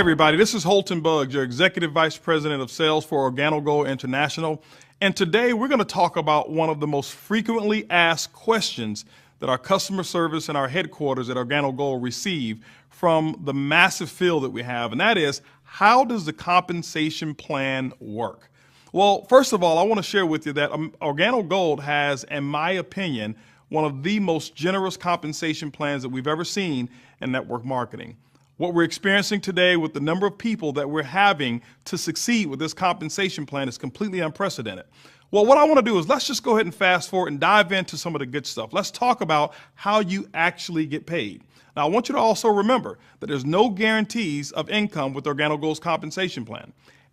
everybody. This is Holton Buggs, your Executive Vice President of Sales for OrganoGold International. And today we're going to talk about one of the most frequently asked questions that our customer service and our headquarters at OrganoGold receive from the massive field that we have. And that is, how does the compensation plan work? Well, first of all, I want to share with you that OrganoGold has, in my opinion, one of the most generous compensation plans that we've ever seen in network marketing. What we're experiencing today with the number of people that we're having to succeed with this compensation plan is completely unprecedented. Well, what I want to do is let's just go ahead and fast forward and dive into some of the good stuff. Let's talk about how you actually get paid. Now, I want you to also remember that there's no guarantees of income with OrganoGold's compensation plan.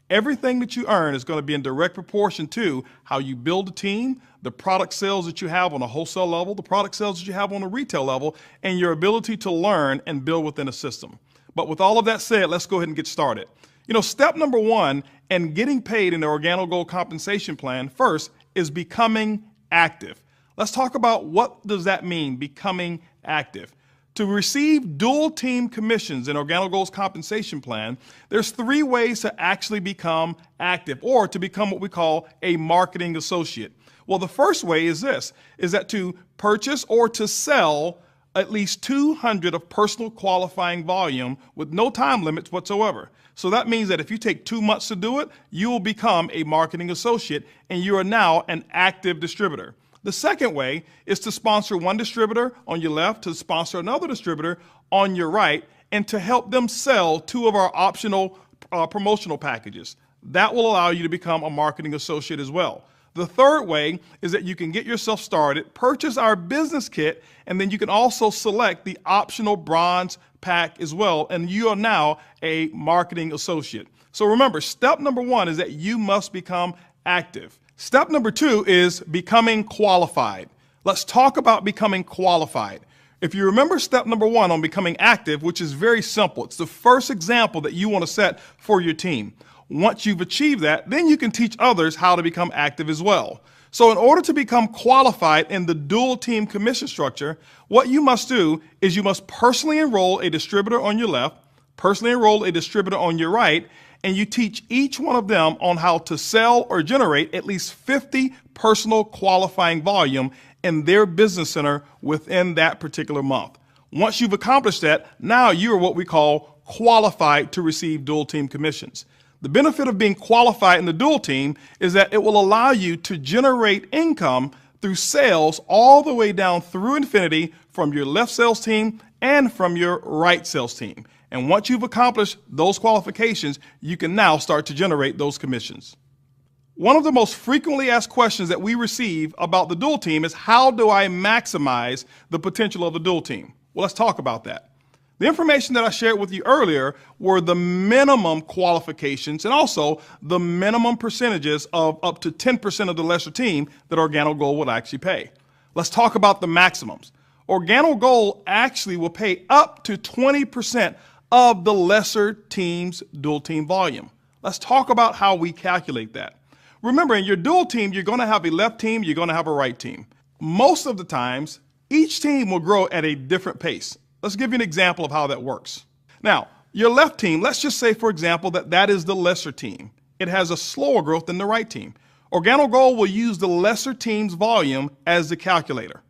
Everything that you earn is going to be in direct proportion to how you build a team, the product sales that you have on a wholesale level, the product sales that you have on a retail level, and your ability to learn and build within a system. But with all of that said, let's go ahead and get started. Step number one in getting paid in the OrganoGold compensation plan first is becoming active. Let's talk about what does that mean, becoming active. To receive dual team commissions in OrganoGold's compensation plan, there's 3 ways to actually become active or to become what we call a marketing associate. Well, the first way is this, is that to purchase or to sell at least 200 of personal qualifying volume with no time limits whatsoever. So that means that if you take 2 months to do it, you will become a marketing associate and you are now an active distributor. The second way is to sponsor one distributor on your left, to sponsor another distributor on your right, and to help them sell 2 of our optional promotional packages. That will allow you to become a marketing associate as well. The third way is that you can get yourself started, purchase our business kit, and then you can also select the optional bronze pack as well, and you are now a marketing associate. So remember, step number 1 is that you must become active. Step number 2 is becoming qualified. Let's talk about becoming qualified. If you remember step number 1 on becoming active, which is very simple, it's the first example that you want to set for your team. Once you've achieved that, then you can teach others how to become active as well. So in order to become qualified in the dual team commission structure, what you must do is you must personally enroll a distributor on your left, personally enroll a distributor on your right, and you teach each one of them on how to sell or generate at least 50 personal qualifying volume in their business center within that particular month. Once you've accomplished that, now you are what we call qualified to receive dual team commissions. The benefit of being qualified in the dual team is that it will allow you to generate income through sales all the way down through infinity from your left sales team and from your right sales team. And once you've accomplished those qualifications, you can now start to generate those commissions. One of the most frequently asked questions that we receive about the dual team is, how do I maximize the potential of the dual team? Well, let's talk about that. The information that I shared with you earlier were the minimum qualifications and also the minimum percentages of up to 10% of the lesser team that OrganoGold would actually pay. Let's talk about the maximums. OrganoGold actually will pay up to 20% of the lesser team's dual team volume. Let's talk about how we calculate that. Remember, in your dual team, you're going to have a left team, you're going to have a right team. Most of the times, each team will grow at a different pace. Let's give you an example of how that works. Now, your left team, let's just say, for example, that is the lesser team. It has a slower growth than the right team. OrganoGold will use the lesser team's volume as the calculator.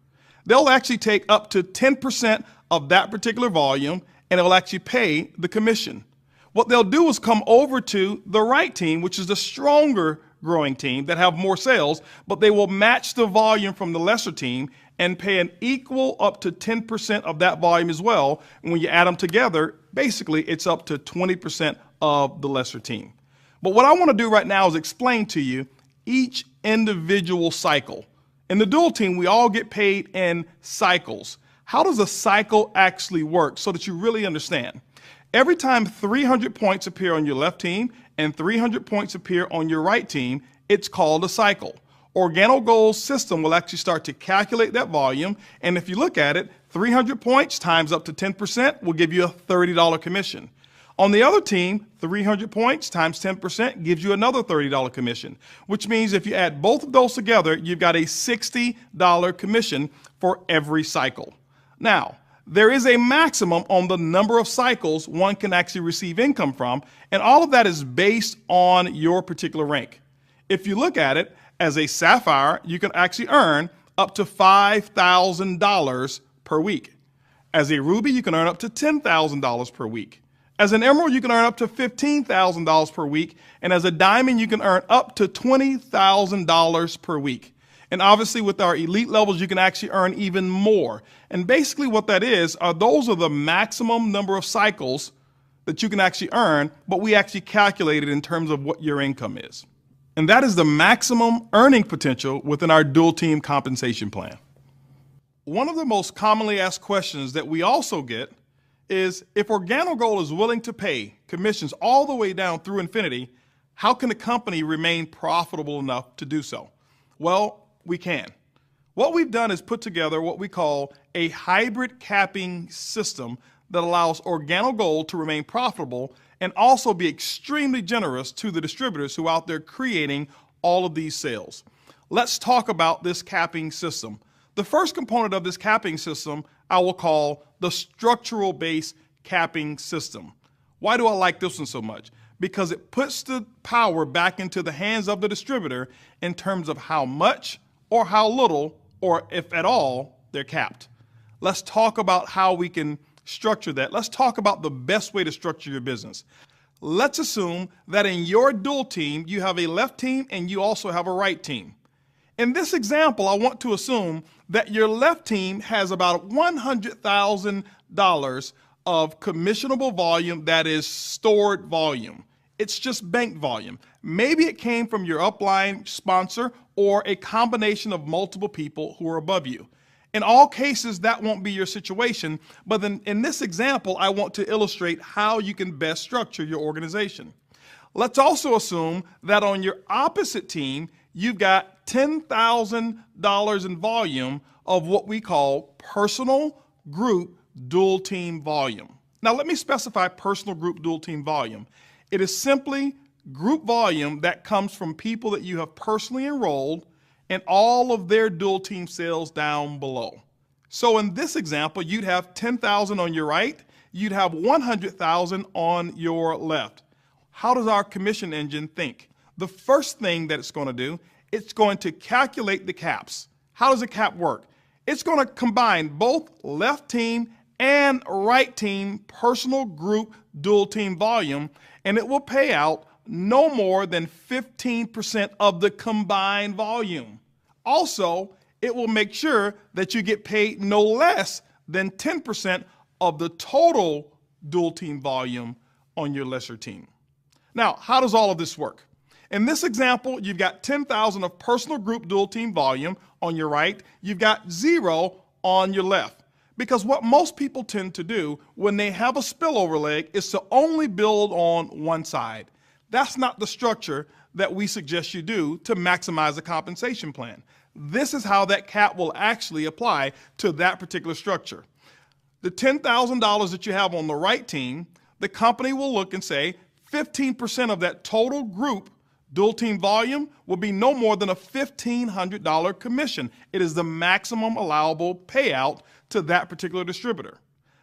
They'll actually take up to 10% of that particular volume, and it'll actually pay the commission. What they'll do is come over to the right team, which is the stronger growing team that have more sales, but they will match the volume from the lesser team and pay an equal up to 10% of that volume as well. And when you add them together, basically it's up to 20% of the lesser team. But what I want to do right now is explain to you each individual cycle. In the dual team, we all get paid in cycles. How does a cycle actually work so that you really understand? Every time 300 points appear on your left team and 300 points appear on your right team, it's called a cycle. OrganoGold's system will actually start to calculate that volume, and if you look at it, 300 points times up to 10% will give you a $30 commission. On the other team, 300 points times 10% gives you another $30 commission, which means if you add both of those together, you've got a $60 commission for every cycle. Now, there is a maximum on the number of cycles one can actually receive income from, and all of that is based on your particular rank. If you look at it, as a Sapphire, you can actually earn up to $5,000 per week. As a Ruby, you can earn up to $10,000 per week. As an Emerald, you can earn up to $15,000 per week. And as a Diamond, you can earn up to $20,000 per week. And obviously with our elite levels, you can actually earn even more. And basically what that is, those are the maximum number of cycles that you can actually earn, but we actually calculate it in terms of what your income is. And that is the maximum earning potential within our dual team compensation plan. One of the most commonly asked questions that we also get is, if OrganiGold is willing to pay commissions all the way down through infinity, how can the company remain profitable enough to do so? Well, we can. What we've done is put together what we call a hybrid capping system that allows OrganiGold to remain profitable and also be extremely generous to the distributors who are out there creating all of these sales. Let's talk about this capping system. The first component of this capping system I will call the structural based capping system. Why do I like this one so much? Because it puts the power back into the hands of the distributor in terms of how much or how little, or if at all, they're capped. Let's talk about how we can structure that. Let's talk about the best way to structure your business. Let's assume that in your dual team, you have a left team and you also have a right team. In this example, I want to assume that your left team has about $100,000 of commissionable volume that is stored volume. It's just bank volume. Maybe it came from your upline sponsor or a combination of multiple people who are above you. In all cases, that won't be your situation, but then in this example, I want to illustrate how you can best structure your organization. Let's also assume that on your opposite team, you've got $10,000 in volume of what we call personal group dual team volume. Now, let me specify personal group dual team volume. It is simply group volume that comes from people that you have personally enrolled and all of their dual team sales down below. So in this example, you'd have 10,000 on your right, you'd have 100,000 on your left. How does our commission engine think? The first thing that it's going to do, it's going to calculate the caps. How does a cap work? It's going to combine both left team and right team personal group dual team volume, and it will pay out no more than 15% of the combined volume. Also, it will make sure that you get paid no less than 10% of the total dual team volume on your lesser team. Now, how does all of this work? In this example, you've got 10,000 of personal group dual team volume on your right, you've got 0 on your left. Because what most people tend to do when they have a spillover leg is to only build on one side. That's not the structure that we suggest you do to maximize the compensation plan. This is how that cap will actually apply to that particular structure. The $10,000 that you have on the right team, the company will look and say 15% of that total group dual team volume will be no more than a $1,500 commission. It is the maximum allowable payout to that particular distributor.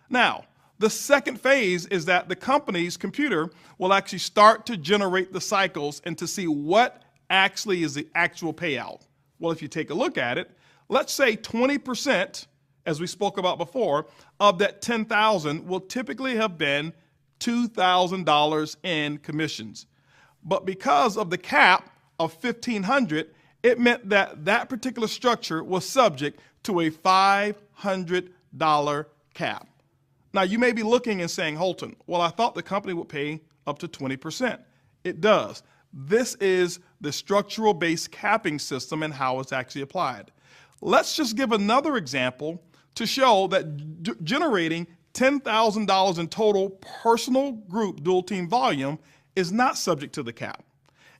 Now, the second phase is that the company's computer will actually start to generate the cycles and to see what actually is the actual payout. Well, if you take a look at it, let's say 20%, as we spoke about before, of that 10,000 will typically have been $2,000 in commissions. But because of the cap of $1,500, it meant that that particular structure was subject to a $500 cap. Now, you may be looking and saying, Holton, well, I thought the company would pay up to 20%. It does. This is the structural-based capping system and how it's actually applied. Let's just give another example to show that generating $10,000 in total personal group dual team volume is not subject to the cap.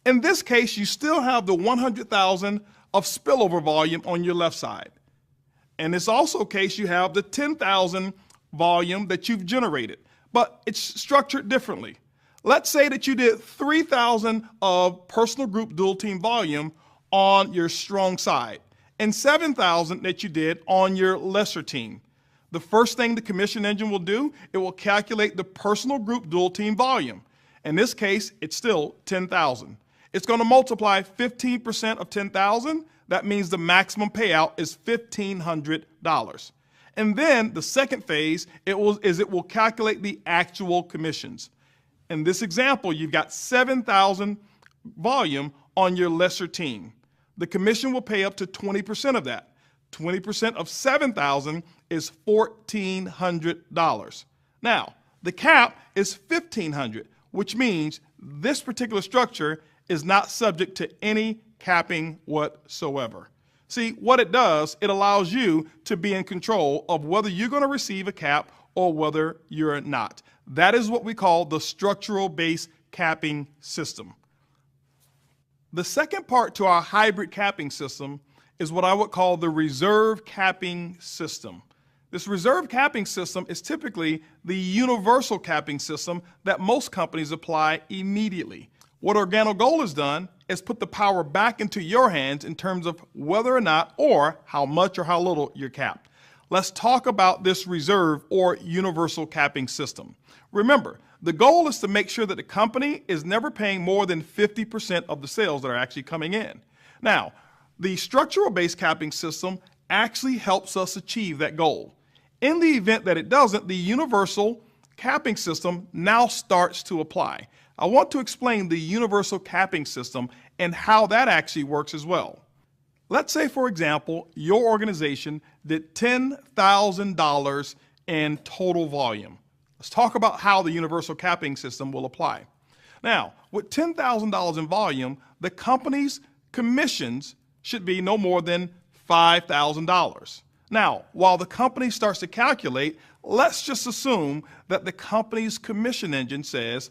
In this case, you still have the 100,000 of spillover volume on your left side. In this also case, you have the 10,000 volume that you've generated, but it's structured differently. Let's say that you did 3,000 of personal group dual team volume on your strong side and 7,000 that you did on your lesser team. The first thing the commission engine will do, it will calculate the personal group dual team volume. In this case, it's still 10,000. It's going to multiply 15% of 10,000. That means the maximum payout is $1,500. And then the second phase it will calculate the actual commissions. In this example, you've got 7,000 volume on your lesser team. The commission will pay up to 20% of that. 20% of 7,000 is $1,400. Now, the cap is $1,500, which means this particular structure is not subject to any capping whatsoever. See, what it does, it allows you to be in control of whether you're going to receive a cap or whether you're not. That is what we call the structural-based capping system. The second part to our hybrid capping system is what I would call the reserve capping system. This reserve capping system is typically the universal capping system that most companies apply immediately. What OrganoGold has done is put the power back into your hands in terms of whether or not or how much or how little you're capped. Let's talk about this reserve or universal capping system. Remember, the goal is to make sure that the company is never paying more than 50% of the sales that are actually coming in. Now, the structural-based capping system actually helps us achieve that goal. In the event that it doesn't, the universal capping system now starts to apply. I want to explain the universal capping system and how that actually works as well. Let's say, for example, your organization did $10,000 in total volume. Let's talk about how the universal capping system will apply. Now, with $10,000 in volume, the company's commissions should be no more than $5,000. Now, while the company starts to calculate, let's just assume that the company's commission engine says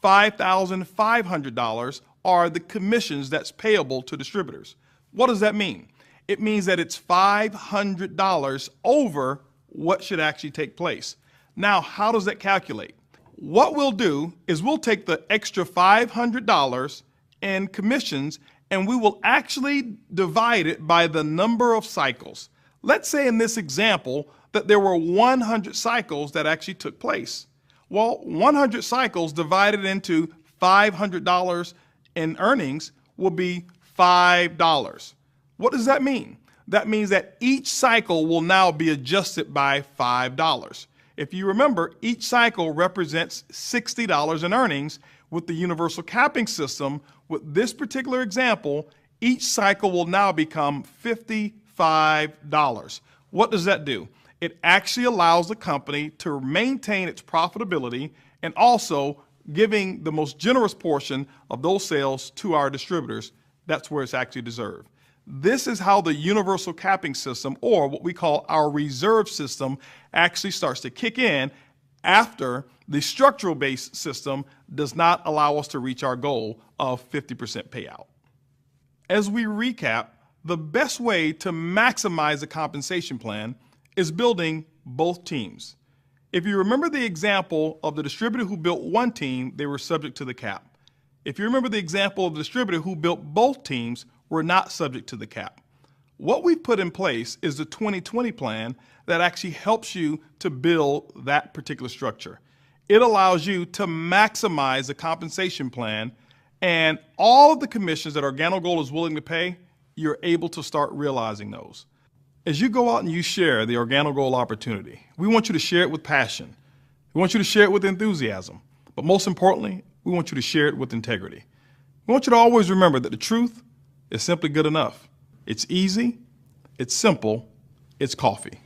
$5,500 are the commissions that's payable to distributors. What does that mean? It means that it's $500 over what should actually take place. Now, how does that calculate? What we'll do is we'll take the extra $500 in commissions and we will actually divide it by the number of cycles. Let's say in this example that there were 100 cycles that actually took place. Well, 100 cycles divided into $500 in earnings will be $5. What does that mean? That means that each cycle will now be adjusted by $5. If you remember, each cycle represents $60 in earnings. With the universal capping system, with this particular example, each cycle will now become $55. What does that do? It actually allows the company to maintain its profitability and also giving the most generous portion of those sales to our distributors. That's where it's actually deserved. This is how the universal capping system, or what we call our reserve system, actually starts to kick in after the structural-based system does not allow us to reach our goal of 50% payout. As we recap, the best way to maximize the compensation plan is building both teams. If you remember the example of the distributor who built one team, they were subject to the cap. If you remember the example of the distributor who built both teams, were not subject to the cap. What we've put in place is the 2020 plan that actually helps you to build that particular structure. It allows you to maximize the compensation plan, and all of the commissions that OrganoGold is willing to pay, you're able to start realizing those. As you go out and you share the OrganoGold opportunity, we want you to share it with passion. We want you to share it with enthusiasm. But most importantly, we want you to share it with integrity. We want you to always remember that the truth is simply good enough. It's easy, it's simple, it's coffee.